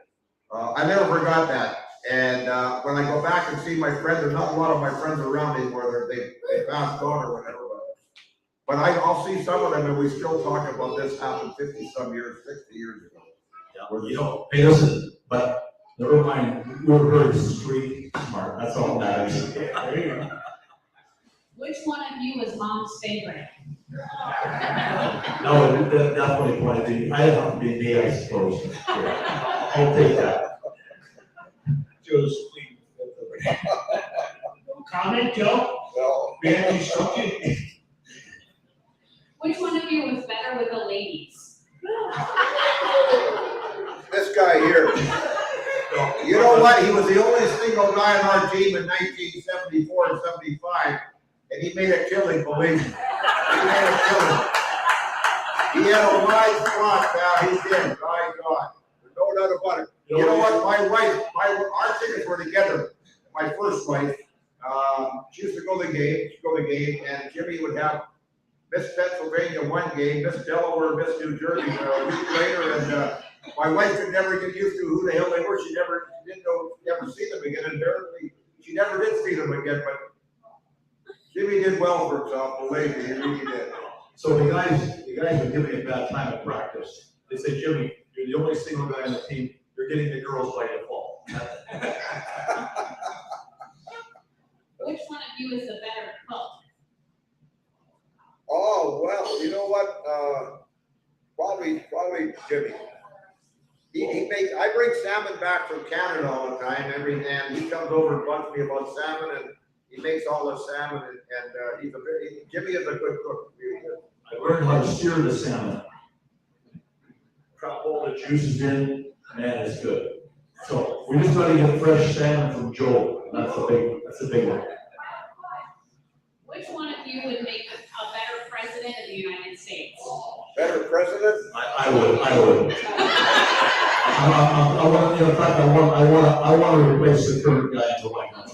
I never forgot that. And when I go back and see my friends, there's not a lot of my friends around anymore, they passed on or whatever. But I'll see some of them, and we still talk about this happened 50-some years, 60 years ago. Yeah, you know, hey, listen, but never mind, we were very street smart, that's all that matters. Which one of you was mom's favorite? No, that definitely point to me. I have to be me, I suppose. I'll take that. Joe's clean. Comment, Joe? Well, We have you struck it. Which one of you was better with the ladies? this guy here, You know what? He was the only single guy on our team in 1974 and 75, and he made a killing, believe me. He made a killing. He had a wide spot, pal. He did. My God. There's no doubt about it. You know what? My wife, our tickets were together. My first wife, she used to go to the game, and Jimmy would have Miss Pennsylvania one game, Miss Delaware, Miss New Jersey a week later, and my wife could never get used to who the hell they were. She didn't know, never see them again, and apparently she never did see them again, but Jimmy did well for himself, believe me, he really did. So the guys were giving me a bad time at practice. They said, Jimmy, you're the only single guy on the team, you're getting the girls by default. Which one of you is the better cook? Oh, well, you know what, probably Jimmy. He makes, I bring salmon back from Canada all the time, and he comes over and bugs me about salmon, and he makes all the salmon, and Jimmy is a good cook, really good. I learned how to sear the salmon. Drop all the juices in, man, it's good. So we just gotta get fresh salmon from Joel. That's a big one. Which one of you would make a better president of the United States? Better president? I would. In fact, I want to replace the current guy in the White House.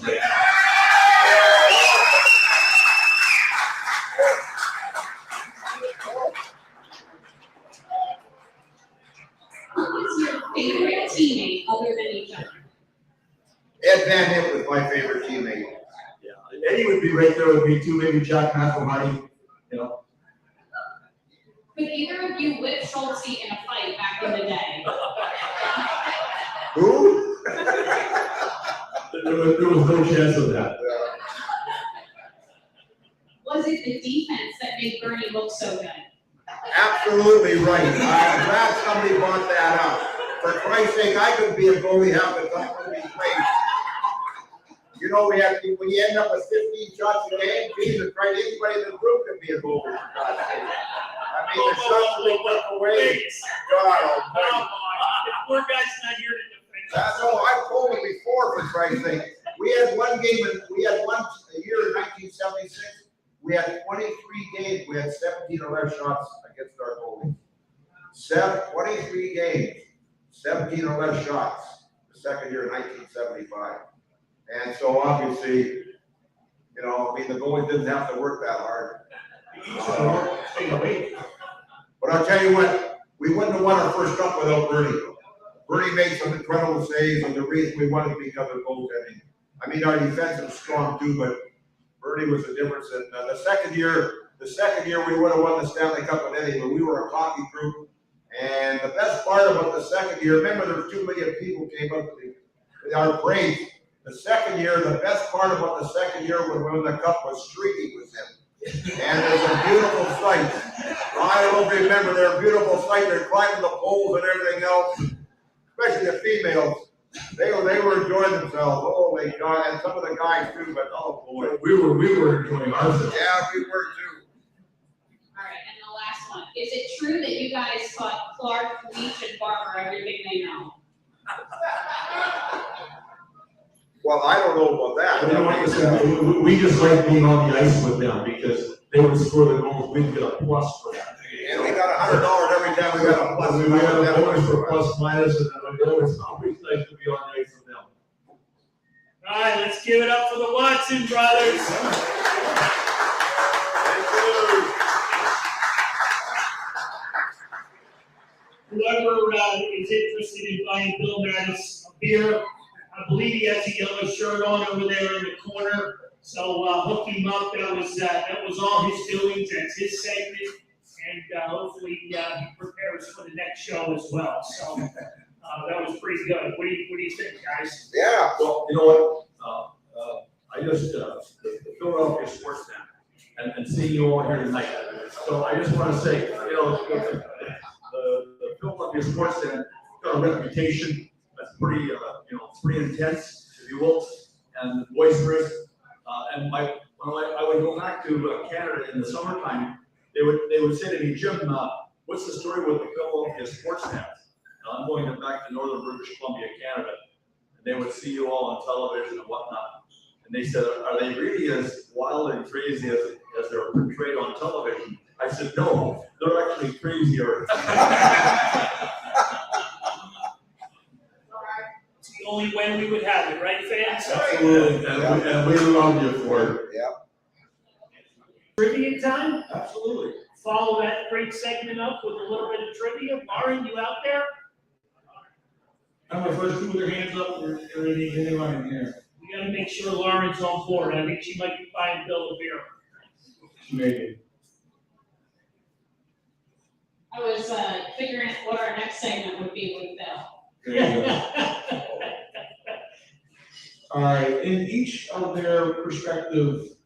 Who is your favorite teammate other than each other? Ed Van Hit was my favorite teammate. Yeah, Eddie would be right there with me too, maybe Jack McElhardy, you know. Could either of you whip Schulte in a fight back in the day? Who? There was no chance of that. Was it the defense that made Bernie look so good? Absolutely right. I'm glad somebody brought that up. For Christ's sake, I could be a goalie half the time when we played. You know, when you end up with 15 shots a game, Jesus Christ, anybody in the group can be a goalie, for God's sake. I mean, the shots we took away. God almighty. Poor guy's not here to defend. That's all I've told him before, for Christ's sake. We had one year in 1976. We had 23 games. We had 17 or less shots against our goalies. 23 games, 17 or less shots. The second year in 1975. And so obviously, you know, I mean, the goalie didn't have to work that hard. But I'll tell you what, we wouldn't have won our first cup without Bernie. Bernie made some incredible saves, and the reason we won is because of goaltending. I mean, our defense was strong too, but Bernie was the difference. And the second year we would have won the Stanley Cup with Eddie, but we were a hockey group. And the best part about the second year, remember there were 2 million people came up to our parade. The second year, the best part about the second year when we won the cup was streaking with him. And there's a beautiful sight. I don't know if you remember, they're a beautiful sight. They're climbing the poles and everything else, especially the females. They were enjoying themselves. Holy God, and some of the guys too, but oh boy. We were enjoying ourselves. Yeah, we were too. All right, and the last one. Is it true that you guys taught Clark, Leach, and Barber everything they know? Well, I don't know about that. You know what, listen, we just like being on the ice with them because they would score the goals, we'd get a plus for that. And we got $100 every time we got a plus. We had a bonus for plus minus, and it was always nice to be on the ice with them. All right, let's give it up for the Watson brothers. Whoever is interested in buying Bill Mattis a beer, I believe he has a yellow shirt on over there in the corner. So hook him up. That was all his doings. That's his segment, and hopefully he prepares for the next show as well. So that was pretty good. What do you think, guys? Yeah. Well, you know what? I just the Philadelphia Sports Center and seeing you all here tonight. So I just want to say, you know, the Philadelphia Sports Center got a reputation that's pretty, you know, pretty intense, if you will, and boisterous. And when I would go back to Canada in the summertime, they would say to me, Jim, what's the story with the Philadelphia Sports Center? I'm going back to northern British Columbia, Canada. they would see you all on television and whatnot. And they said, are they really as wild and crazy as they're portrayed on television? I said, no, they're actually crazier. It's the only way we would have it, right, fans? Absolutely, and we love you for it. Trivia time? Absolutely. Follow that great segment up with a little bit of trivia. Lauren, you out there? I'm the first two with their hands up, or anyone in here. We gotta make sure Lauren's on board. I think she might be buying Bill a beer. Maybe. I was, figuring out what our next segment would be with Bill. There you go. All right, in each of their respective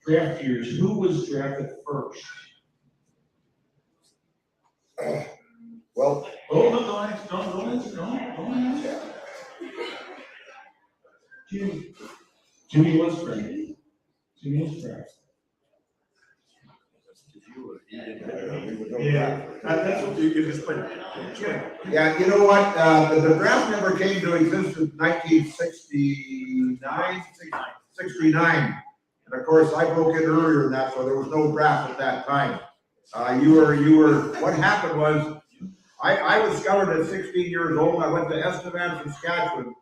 draft years, who was drafted first? Well, Don't answer. Jimmy was correct. Jimmy was correct. Yeah, that's what You just put it. yeah, you know what, the draft never came to exist in 1969, 69. And of course, I broke in earlier than that, so there was no draft at that time. You were, what happened was, I was scouted at 16 years old. I went to Estevan, Saskatchewan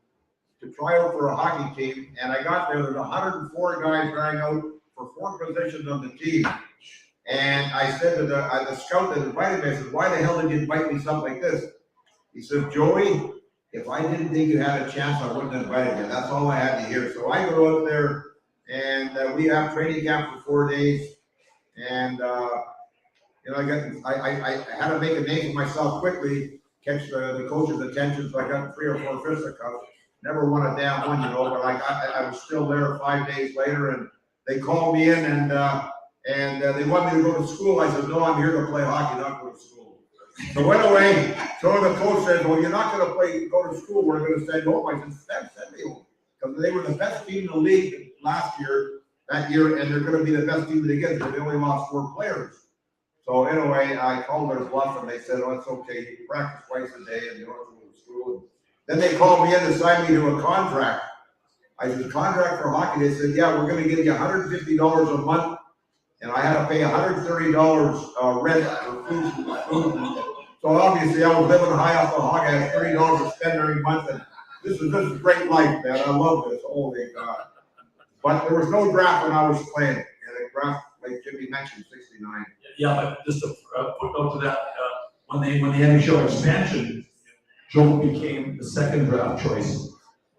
to try out for a hockey team, and I got there, there's 104 guys trying out for 4 positions on the team. And I said to the scout that invited me, I said, why the hell did you invite me something like this? He said, Joey, if I didn't think you had a chance, I wouldn't have invited you. That's all I had to hear. So I go out there, and we have training camp for 4 days. And, you know, I had to make a name for myself quickly, catch the coach's attention, so I got 3 or 4 fisticuffs. Never won a damn one, you know, but I was still there 5 days later, and they called me in, and they wanted me to go to school. I said, no, I'm here to play hockey, not go to school. So went away. So the coach said, well, you're not going to go to school. We're going to send you home. I said, send me home. Because they were the best team in the league that year, and they're going to be the best team again because they only lost 4 players. So anyway, I called their bluff, and they said, oh, it's okay. You can practice twice a day, and you don't have to go to school. And then they called me in to sign me to a contract. I said, contract for hockey? They said, yeah, we're going to give you $150 a month. And I had to pay $130 rent for food. So obviously I was living high off the hog. I had $30 to spend every month, and this is great life, man. I love this. Holy God! But there was no draft when I was playing, and the draft, like Jimmy mentioned, 69. Yeah, but just to footnote to that, when the NHL expansion, Joe became the second draft choice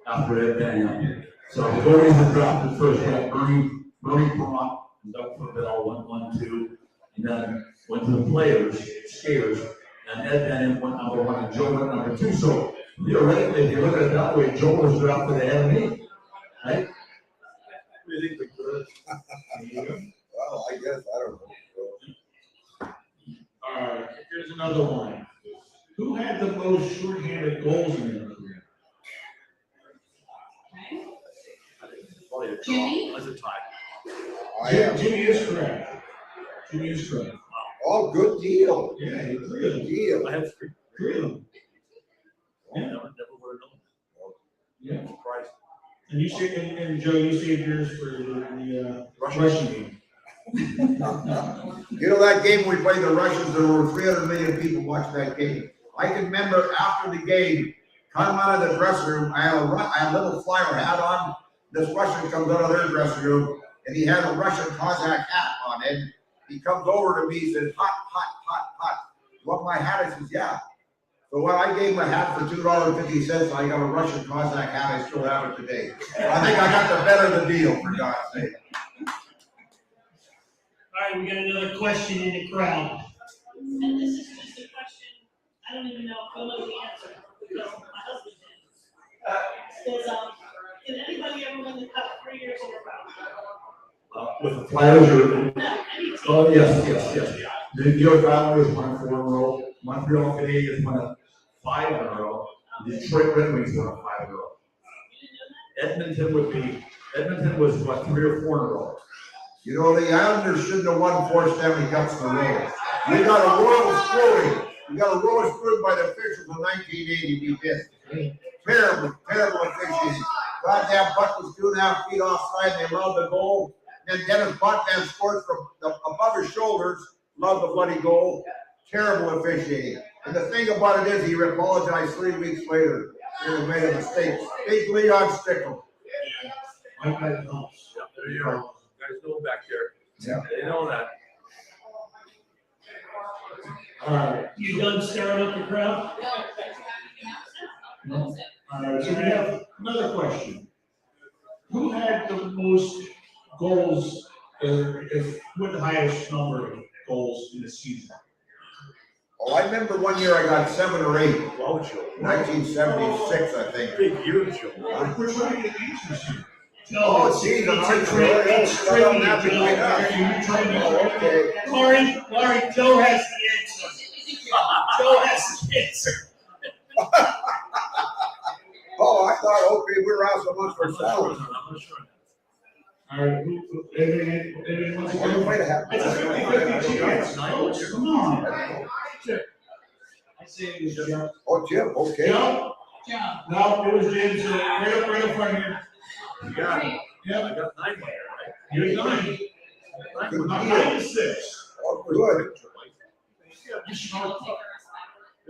after Ed Daniel. So the goalies that drafted first had Bernie Perrott. Doug Football went 1-2, and then went to the players, skaters, and Ed Daniel went number 1, and Joe went number 2. So theoretically, if you look at it that way, Joe was drafted ahead of me, right? What do you think, Victor? Well, I guess I don't know. All right, here's another one. Who had the most shorthanded goals in their career? Okay. Jimmy? That's a tie. Jimmy is correct. Jimmy is correct. Oh, good deal. Yeah, he Good deal. I had 3 of them. Yeah, never would have known. Yeah. Surprised. And you say, and Joe, you saved yours for the Russian game. You know that game we played the Russians, there were 300 million people watching that game. I can remember after the game, coming out of the dressing room, I had a little flyer hat on. This Russian comes out of their dressing room, and he had a Russian Cossack hat on, and he comes over to me, he says, hot, hot, hot, hot. You want my hat? I says, yeah. So when I gave him a hat for $2.50, I got a Russian Cossack hat, I still have it today. So I think I got the better of the deal, for God's sake. All right, we got another question in the crowd. And this is just a question, I don't even know if I'll know the answer, because my husband did. Did anybody ever win the cup 3 years in a row? With the Flyers or? No, any team. Oh, yes. The New York Islanders won 4 in a row. Montreal Canadiens won 5 in a row. Detroit Red Wings won 5 in a row. You didn't know that? Edmonton was what, 3 or 4 in a row? You know, the Islanders shouldn't have won 4 Stanley Cups in a row. We got a royal screwing. We got a royal screwing by the officials in 1980. We did. Terrible, terrible officiating. Goddamn puck was 2.5 feet offside, and they allowed the goal. Then Dennis Botman scores from above his shoulders, loved the bloody goal. Terrible officiating. And the thing about it is, he apologized 3 weeks later. He had made a mistake. Big Leon Stickle. My guy helps. Yeah, there you are. Guys know back there. Yeah. They know that. All right. You done stirring up the crowd? All right, so we have another question. Who had the most goals, with the highest number of goals in the season? Oh, I remember one year I got 7 or 8. Wow, Joe. 1976, I think. Big year, Joe. We're trying to get answers here. Oh, geez, It's a trivia, Oh, okay. Laurie, Joe has the answer. Joe has the answer. Oh, I thought, okay, we were out so much for I'm not sure. salads. I'm not sure. All right, anyone wants to Well, you go? might have. It's a 50-50 chance. Come on. I say it was Joe. Oh, Jim, okay. Joe? Joe. No, it was James, right up front here. You got it. Yep, I got 9 here, right? you're 9. Good Not deal. 96. Oh, good.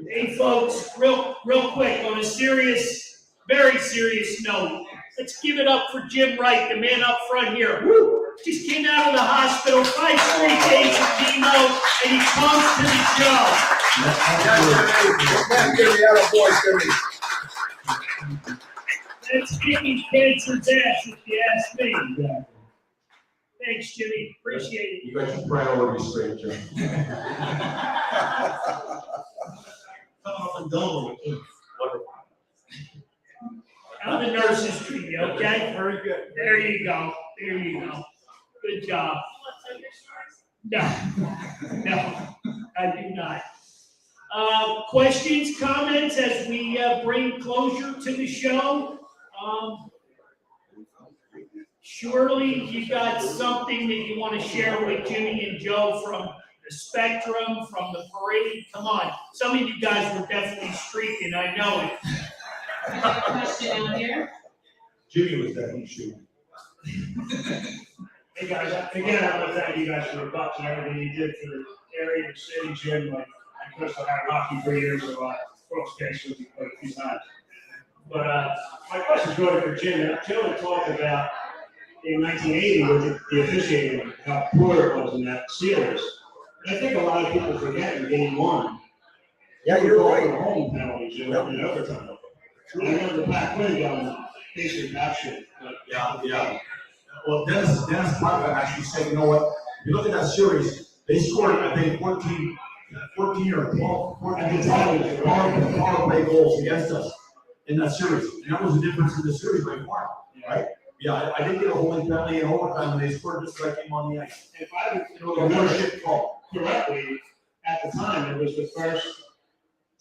Hey, folks, real quick, on a serious, very serious note, let's give it up for Jim Wright, the man up front here. Woo! Just came out of the hospital, 5 straight days of chemo, and he comes to the show. That's Jimmy, attaboy, Jimmy. That's kicking cancer's ass, if you ask me. Thanks, Jimmy, appreciate it. You got your priorities straight, Joe. Coming up and double it, too. How the nurses treat you, okay? Very good. There you go, there you go. Good job. No, I do not. Questions, comments as we bring closure to the show? Surely you got something that you want to share with Jimmy and Joe from the Spectrum, from the parade. Come on, some of you guys were definitely streaking, I know it. Question out here. Jimmy was definitely shooting. Hey guys, again, I want to thank you guys for the bucks and everything you did for the area, the city, Jim. Like, I Crystal had hockey for years, so Brooks case with me quite a few times. But my question's really for Jim. Joe had talked about in 1980 with the officiating, how poor it was in that series. And I think a lot of people forget in Game 1. Yeah, you're right. The home penalties in overtime. I remember Pat Quinn going basically captured. Yeah. Well, Dennis Parker actually said, you know what, if you look at that series, they scored, I think, 14 or 12, 14 power play goals against us in that series. And that was the difference in the series by far, right? Yeah, I did get a holding penalty in overtime, and they scored just like came on the ice. If I One shit call. correctly, at the time, it was the first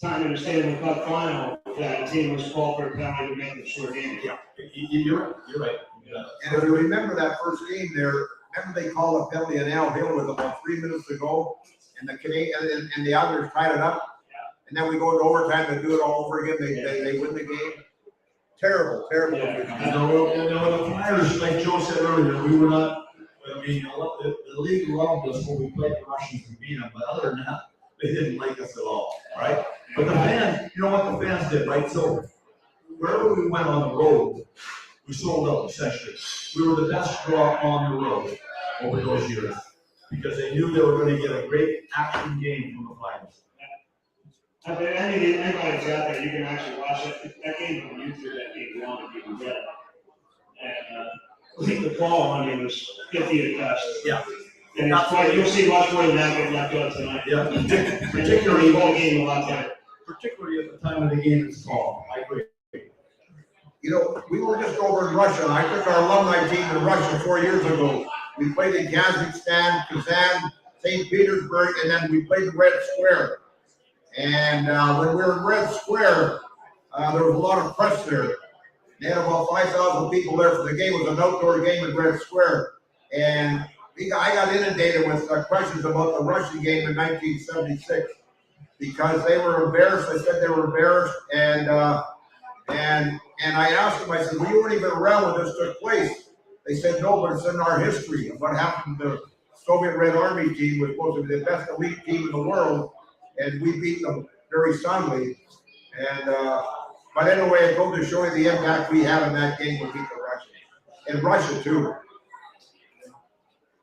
time in the Stanley Cup final that a team was called for a penalty to make it a short game. Yeah, you're right. Yeah. And if you remember that first game there, remember they called a penalty in Al Hill with about 3 minutes to go, and the Canadian and the others tied it up. And then we go into overtime and do it all over again. They win the game. Terrible. And the Flyers, like Joe said earlier, we were not. I mean, the league loved us when we played the Russians and beat them, but other than that, they didn't like us at all, right? But the fans, you know what the fans did, right? So wherever we went on the road, we sold out essentially. We were the best draw on the road over those years because they knew they were going to get a great action game from the Flyers. I mean, anybody that's out there, you can actually watch it. That game on YouTube, that game long, if you can get it. And I think the ball on it was 50 at best. Yeah. And it's quite, you'll see much more than that get left out tonight. Yeah, Particularly ball game a lot better. particularly at the time of the game it's called. I agree. You know, we were just over in Russia. I took our alumni team to Russia 4 years ago. We played in Kazakhstan, Kazan, St. Petersburg, and then we played in Red Square. And when we were in Red Square, there was a lot of press there. They had about 5,000 people there for the game. It was an outdoor game in Red Square. And I got inundated with questions about the Russian game in 1976 because they were embarrassed. They said they were embarrassed. And And I asked them, I said, well, you weren't even around when this took place. They said, no, but it's in our history of what happened to the Soviet Red Army team was supposed to be the best elite team in the world, and we beat them very soundly. And, but anyway, it goes to show you the impact we had in that game when we beat the Russians. And Russia too.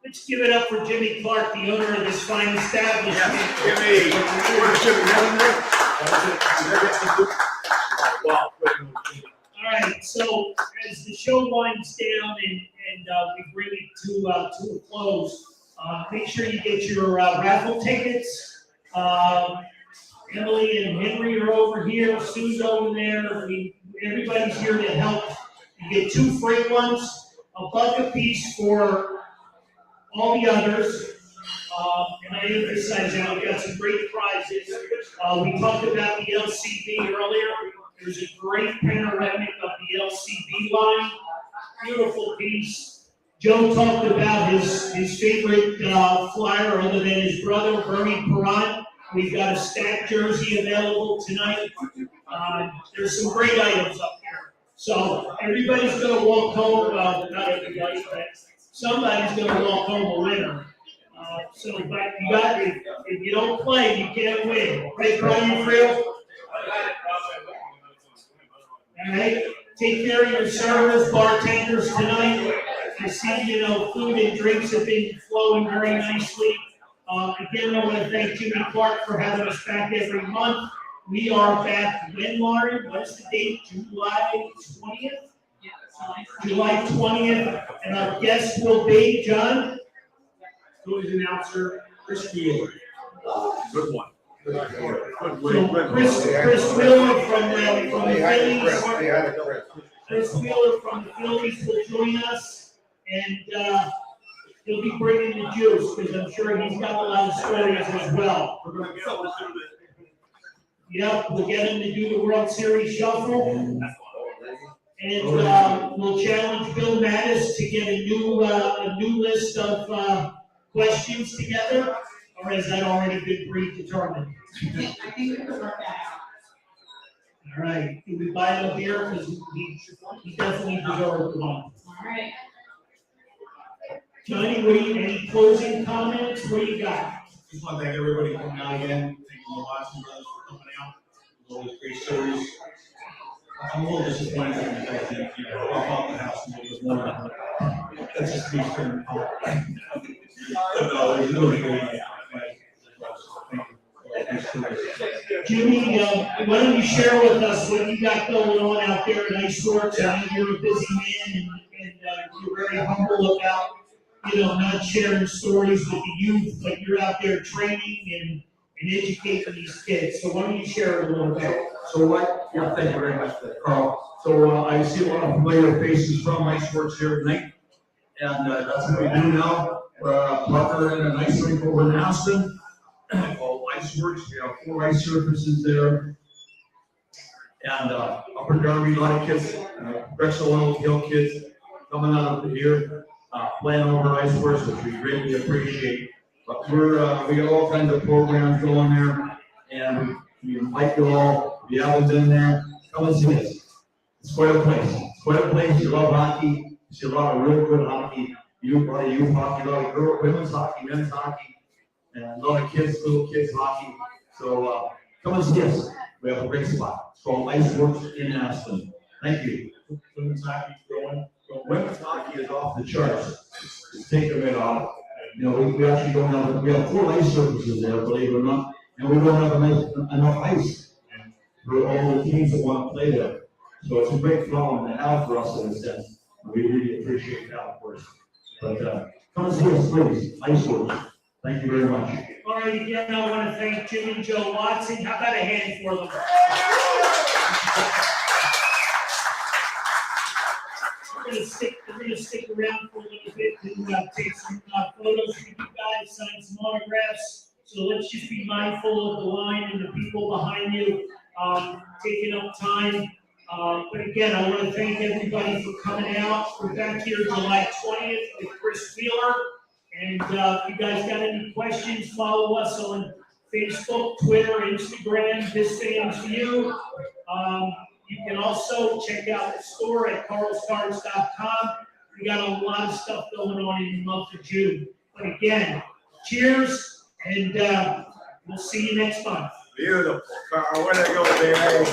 Let's give it up for Jimmy Clark, the owner of this fine establishment. Jimmy. Where's Jimmy? Wow. All right, so as the show winds down and we bring it to a close, make sure you get your raffle tickets. Emily and Henry are over here, Sue's over there. Everybody's here to help. You get 2 free ones, $1 a piece for all the others. And I emphasize that we got some great prizes. We talked about the LCB earlier. There's a great panoramic of the LCB line. Beautiful piece. Joe talked about his favorite flyer other than his brother, Bernie Perrant. We've got a stacked jersey available tonight. There's some great items up here. So everybody's going to walk home, well, not everybody, but somebody's going to walk home a winner. So, but you got it. If you don't play, you can't win. Right, Brian Friel? All right. Take care of your servers, bartenders tonight. I see, food and drinks have been flowing very nicely. Again, I want to thank Jimmy Clark for having us back every month. We are back when, Lauren? What's the date? July 20th? July 20th. And our guest will be, John? Who is announcer? Chris Wheeler. Good one. So Chris Wheeler from the Phillies. Chris Wheeler from the Phillies will join us, and he'll be bringing the juice because I'm sure he's got a lot of stories as well. Yep, we'll get him to do the World Series Shuffle, and we'll challenge Bill Mattis to get a new list of questions together, or has that already been predetermined? I think we can work that out. All right, can we buy him a beer? Because he definitely deserves one. All right. Johnny, any closing comments? What do you got? Just want to thank everybody for coming out again. Thank you, the Watson brothers, for coming out. It was always great stories. I'm a little disappointed in the fact that, off off the house and it was more. That's just me turning on. But no, it was really great. Jimmy, why don't you share with us what you got going on out there at Iceworks? I know you're a busy man and you're very humble about, not sharing stories with the youth, but you're out there training and educating these kids. So why don't you share it a little bit? Thank you very much, Carl. So I see a lot of familiar faces from Iceworks here tonight, and that's what we do now. We're a partner in an ice rink over in Aston called Iceworks. We have 4 ice surfaces there, and Upper Darby, a lot of kids, Drexel Hill kids coming out of here, playing over Iceworks, which we greatly appreciate. But we got all kinds of programs going there, and we invite you all. If you haven't been there, come and see us. It's quite a place. It's quite a place. You love hockey. You see a lot of real good hockey. Youth hockey, a lot of women's hockey, men's hockey, and a lot of little kids hockey. So come and see us. We have a great spot. It's called Iceworks in Aston. Thank you. Women's hockey going. Women's hockey is off the charts. It's taken it off. We actually don't have, we have 4 ice surfaces there, believe it or not, and we don't have enough ice for all the teams that want to play there. So it's a great problem to have for us in a sense. We really appreciate that, of course. But come and see us, please. Iceworks. Thank you very much. All right, again, I want to thank Jim and Joe Watson. How about a hand for them? We're gonna stick around for a little bit to take some photos with you guys, sign some autographs. So let's just be mindful of the line and the people behind you taking up time. But again, I want to thank everybody for coming out. We're back here July 20th with Chris Wheeler. And if you guys got any questions, follow us on Facebook, Twitter, Instagram, This Fans View. You can also check out the store at carlscards.com. We got a lot of stuff going on in the month of June. But again, cheers, and we'll see you next month. Beautiful. Carl, way to go, baby.